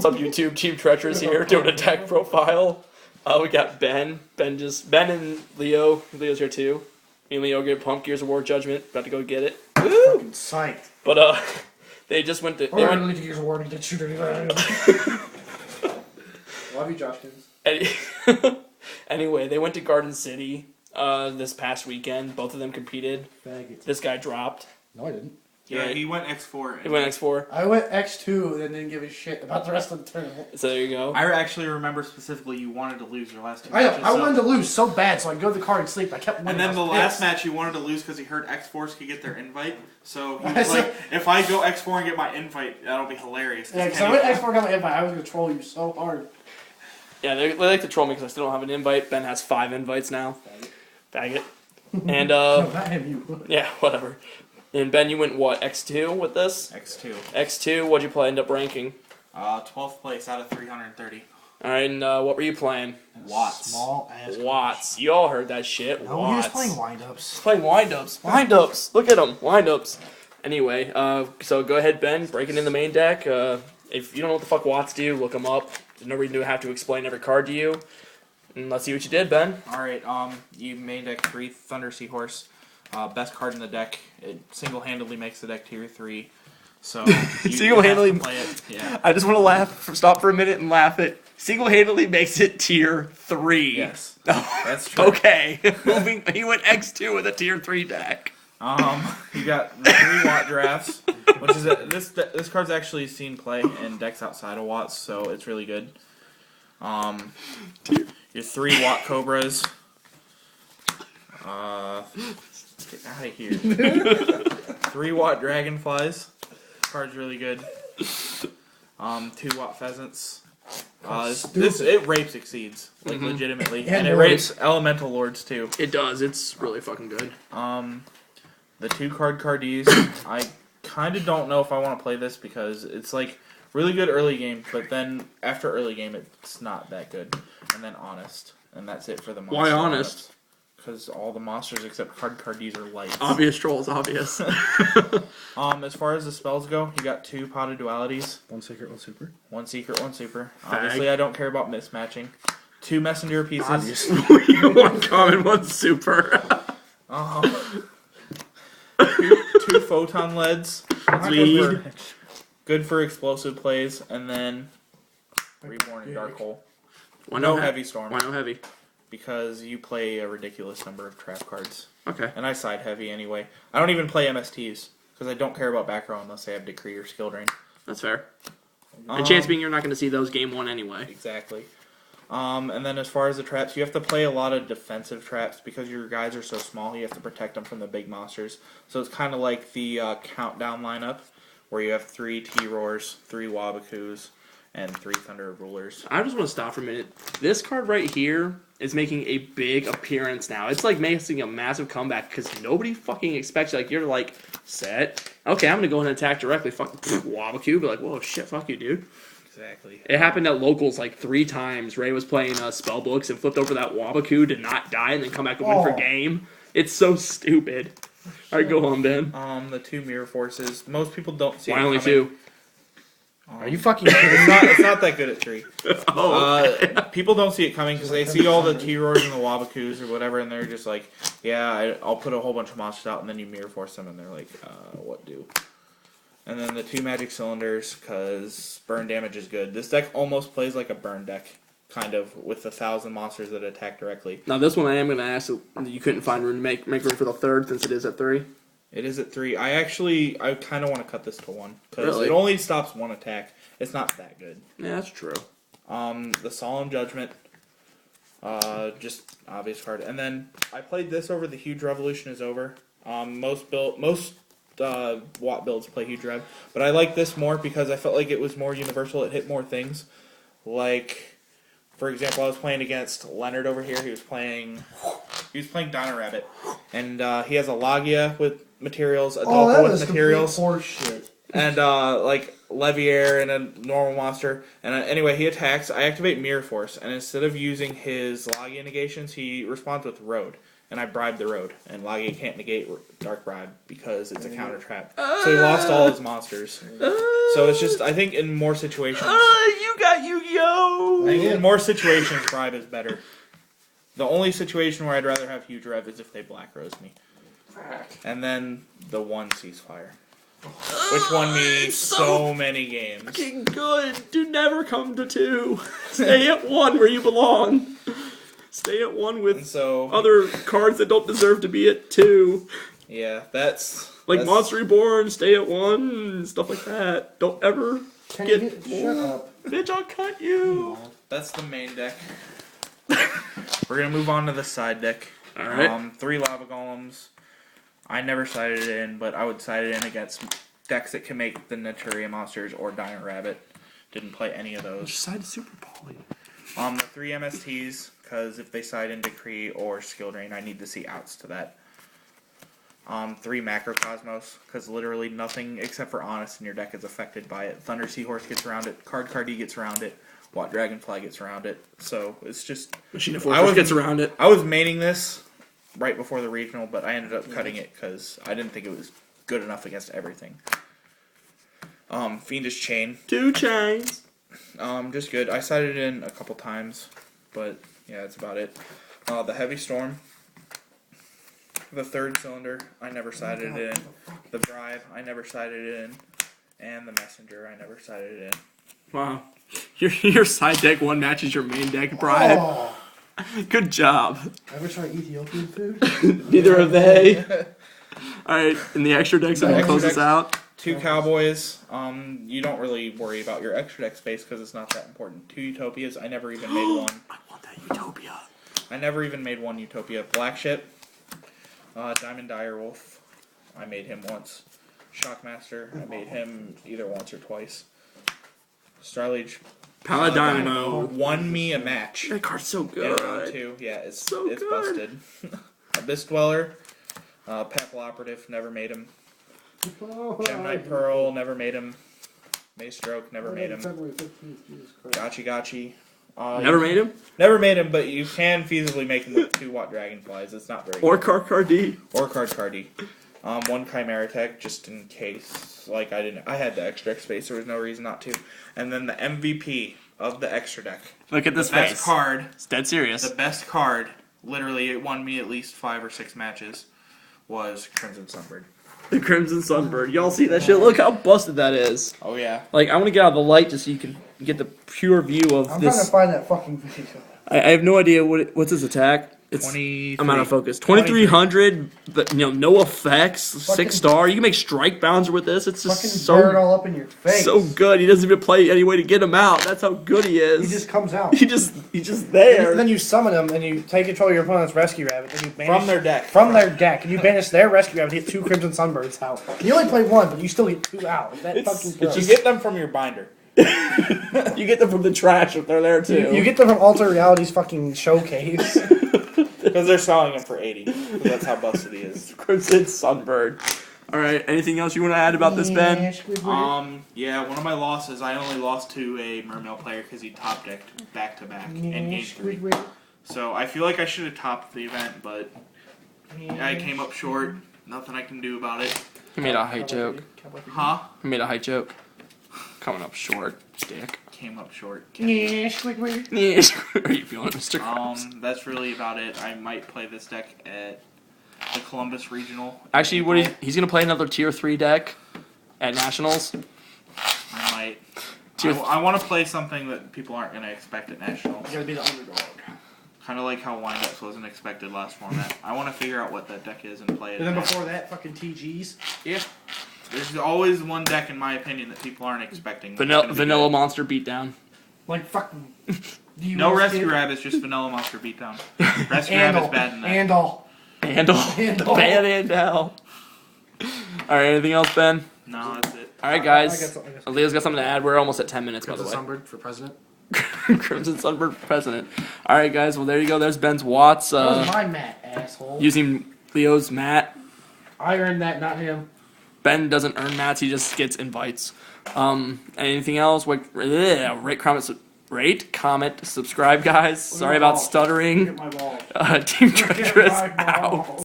What's up, YouTube? Team Treacherous here doing a deck profile. We got Ben. Ben and Leo. Leo's here too. Me and Leo get pumped. Gears of War Judgment. About to go get it. Woo! Psyched. But they just went to. We're going to Gears of War to get shooter. Love you, Josh. Anyway, they went to Garden City this past weekend. Both of them competed. Faggot. This guy dropped. No, I didn't. Yeah, he went X4. He went X4. I went X2 and didn't give a shit about the rest of the tournament. So there you go. I actually remember specifically you wanted to lose your last two matches. I wanted to lose so bad, so I go to the car and sleep. I kept winning. And then the last match. match you wanted to lose because he heard X4s could get their invite. So he was like, if I go X4 and get my invite, that'll be hilarious. Yeah, because I went X4 and got my invite. I was going to troll you so hard. Yeah, they like to troll me because I still don't have an invite. Ben has 5 invites now. Faggot. And, No, not him, you. yeah, whatever. And Ben, you went what, X2 with this? X2. X2, what'd you end up ranking? 12th place out of 330. Alright, and what were you playing? Watts. Small ass. Watts. You all heard that shit. No, Watts. he was playing windups. Playing windups. Windups. Look at him. Windups. Anyway, so go ahead, Ben. Break it in the main deck. If you don't know what the fuck Watts do, look them up. There's no reason to have to explain every card to you. And let's see what you did, Ben. Alright, you main deck 3 Thunder Seahorse. Best card in the deck. It single-handedly makes the deck tier 3. So you Single-handedly have to play it. Yeah. I just want to stop for a minute and laugh at single-handedly makes it tier 3. Yes. Oh, That's true. okay. He went X2 with a tier 3 deck. You got the 3 Watt drafts, which is this card's actually seen play in decks outside of Watts, so it's really good. Your 3 Watt Cobras. Get out of here. 3 Watt Dragonflies. Card's really good. 2 Watt Pheasants. It rapes Exceeds, like legitimately, and it rapes Elemental Lords too. It does. It's really fucking good. The 2 card Cardees. I kind of don't know if I want to play this because it's like really good early game, but then after early game it's not that good. And then Honest, and that's it for the monster. Why Honest? Because all the monsters except Cardees are lights. Obvious trolls, obvious. As far as the spells go, you got 2 Potted Dualities. 1 secret, 1 super. 1 secret, 1 super. Fag. Obviously, I don't care about mismatching. 2 Messenger pieces. Obviously. 1 common, 1 super. 2 Photon Leads. Lead. Good for explosive plays. And then Reborn and Dark Hole. Why No Heavy Storm. Why no heavy? Because you play a ridiculous number of trap cards. Okay. And I side heavy anyway. I don't even play MSTs. Because I don't care about back row unless they have Decree or Skill Drain. That's fair. And chance being you're not going to see those game 1 anyway. Exactly. And then as far as the traps, you have to play a lot of defensive traps because your guys are so small. You have to protect them from the big monsters. So it's kind of like the countdown lineup where you have 3 T-Roars, 3 Wabakoos, and 3 Thunder Rulers. I just want to stop for a minute. This card right here is making a big appearance now. It's like making a massive comeback because nobody fucking expects you. Like, you're like, set. Okay, I'm going to go in and attack directly. Fuck, Wabakoo. Be like, whoa, shit, fuck you, dude. Exactly. It happened at locals like 3 times. Ray was playing spell books and flipped over that Wabakoo, did not die, and then come back and win for game. It's so stupid. Alright, go on, Ben. The 2 Mirror Forces. Most people don't see Why it only coming. 2? Are you fucking kidding me? It's not that good at 3. People don't see it coming because they see all the T-Roars and the Wabakoos or whatever, and they're just like, yeah, I'll put a whole bunch of monsters out, and then you Mirror Force them, and they're like, what do? And then the 2 Magic Cylinders, because burn damage is good. This deck almost plays like a burn deck, kind of, with 1,000 monsters that attack directly. Now, this one I am going to ask you couldn't find room to make room for the 3rd since it is at 3. It is at 3. I kind of want to cut this to 1, because Really? it only stops 1 attack. It's not that good. Yeah, that's true. The Solemn Judgment, just obvious card. And then I played this over the Huge Revolution is over. Most Watt builds play Huge Rev, but I like this more because I felt like it was more universal. It hit more things. Like, for example, I was playing against Leonard over here. He was playing Dino Rabbit, and he has a Logia with materials, a Dolphin with materials, Horseshit. and like Leviair and a normal monster. And anyway, he attacks. I activate Mirror Force, and instead of using his Logia negations, he responds with Road. and I bribed the road, and Lage can't negate Dark Bribe because it's a counter trap. So he lost all his monsters. So it's just, I think in more situations, You got Yu-Gi-Oh! in more situations, Bribe is better. The only situation where I'd rather have Huge Rev is if they Black Rose me. And then the 1 Ceasefire. Which won me so many games. Fucking good. Do never come to 2. Stay at 1 where you belong. Stay at 1 And with so, other cards that don't deserve to be at 2. yeah, that's... Like that's, Monster Reborn, stay at 1, and stuff like that. Don't ever Can get you shut up. Bitch, I'll cut you. That's the main deck. We're gonna move on to the side deck. Alright. 3 Lava Golems. I never sided it in, but I would side it in against decks that can make the Naturia monsters or Dino Rabbit. Didn't play any of those. Side to Super Poly. The 3 MSTs, because if they side in Decree or Skill Drain, I need to see outs to that. 3 Macrocosmos, because literally nothing except for Honest in your deck is affected by it. Thunder Seahorse gets around it, Cardi gets around it, Watt Dragonfly gets around it. So it's just... Machine Fortress gets around it. I was maining this right before the regional, but I ended up cutting it because I didn't think it was good enough against everything. Fiendish Chain. 2 chains. Just good. I sided in a couple times, but yeah, that's about it. The Heavy Storm. The 3rd Cylinder, I never sided it in. The Bribe, I never sided it in. And the Messenger, I never sided it in. Wow. Your side deck 1 matches your main deck, Brian. Oh, Good job. ever try Ethiopian food? Neither have they. Alright, in the extra decks, I'm The gonna close extra this out. 2 Cowboys. You don't really worry about your extra deck space because it's not that important. 2 Utopias, I never even made one. I want that Utopia. I never even made one Utopia. Black Ship. Diamond Direwolf. I made him once. Shockmaster. I made him either once or twice. Starliege. Paladino. Won me a match. That card's so In good. round 2. Yeah, it's So it's good. busted. Abyss Dweller. Pepple Operative. Never made him. Gemini Pearl. Never made him. Mace Stroke. Never made him. February 15th, Jesus Christ. Gachi. Never made him? Never made him, but you can feasibly make him with 2 Watt Dragonflies. It's not very Or good. Cardi. Or Cardi. 1 Chimera Tech, just in case. Like, I had the extra deck space, there was no reason not to. And then the MVP of the extra deck. Look at this Best face. card. It's dead serious. The best card, literally, it won me at least 5 or 6 matches, was Crimson Sunbird. The Crimson Sunbird. Y'all see that shit? Look how busted that is. Oh, yeah. Like, I want to get out of the light just so you can get the pure view of I'm trying this. to find that fucking video. I have no idea what's his attack. It's 23. I'm out of focus. 2300, but no effects, Fucking- 6-star. You can make Strike Bouncer with this. It's Fucking just burn so all up in your face. so good. He doesn't even play any way to get him out. That's how good he is. He just comes out. he's just there. And then you summon him and you take control of your opponent's rescue rabbit. And you banish From their deck. From their deck. And you banish their rescue rabbit. Get 2 Crimson Sunbirds out. You only play 1, but you still get 2 out. That fucking You gross. get them from your binder. You get them from the trash if they're there too. You get them from Alter Reality's fucking showcase. Because they're selling them for 80. 'Cause that's how busted he is. Crimson Sunbird. All right. Anything else you want to add about this, Ben? Yeah, one of my losses, I only lost to a Mermail player because he top decked back to back in game 3. So I feel like I should have topped the event, but I came up short. Nothing I can do about it. He made a height joke. Huh? He made a height joke. Coming up short, dick. Came up short. Yeah. Are you feeling it, Mr. Krabs? That's really about it. I might play this deck at the Columbus Regional. Actually, he's gonna play another tier 3 deck at Nationals. I might. Tier I want to play something that people aren't going to expect at Nationals. You gotta be the underdog. Kind of like how Windups wasn't expected last format. I want to figure out what that deck is and play it. And then at before that, fucking TGs. Yeah. There's always one deck, in my opinion, that people aren't expecting. that's Vanilla, gonna be vanilla good. Monster Beatdown. Like fucking. Do you No want Rescue it? Rabbits, just Vanilla Monster Beatdown. Rescue Rabbit's bad in that. Andal. Handle. Ban Andal. Alright, anything else, Ben? No, that's it. Alright, guys. Leo's got something to add. We're almost at 10 minutes, by the way. Sunbird for president. Crimson Sunbird for president. Alright, guys. Well, there you go. There's Ben's Watts. That was my mat, asshole. Using Leo's mat. I earned that, not him. Ben doesn't earn mats. He just gets invites. Anything else? Rate, comments, rate, comment, subscribe, guys. Sorry about balls. stuttering. Get my balls. Team Look at Treacherous my out. balls.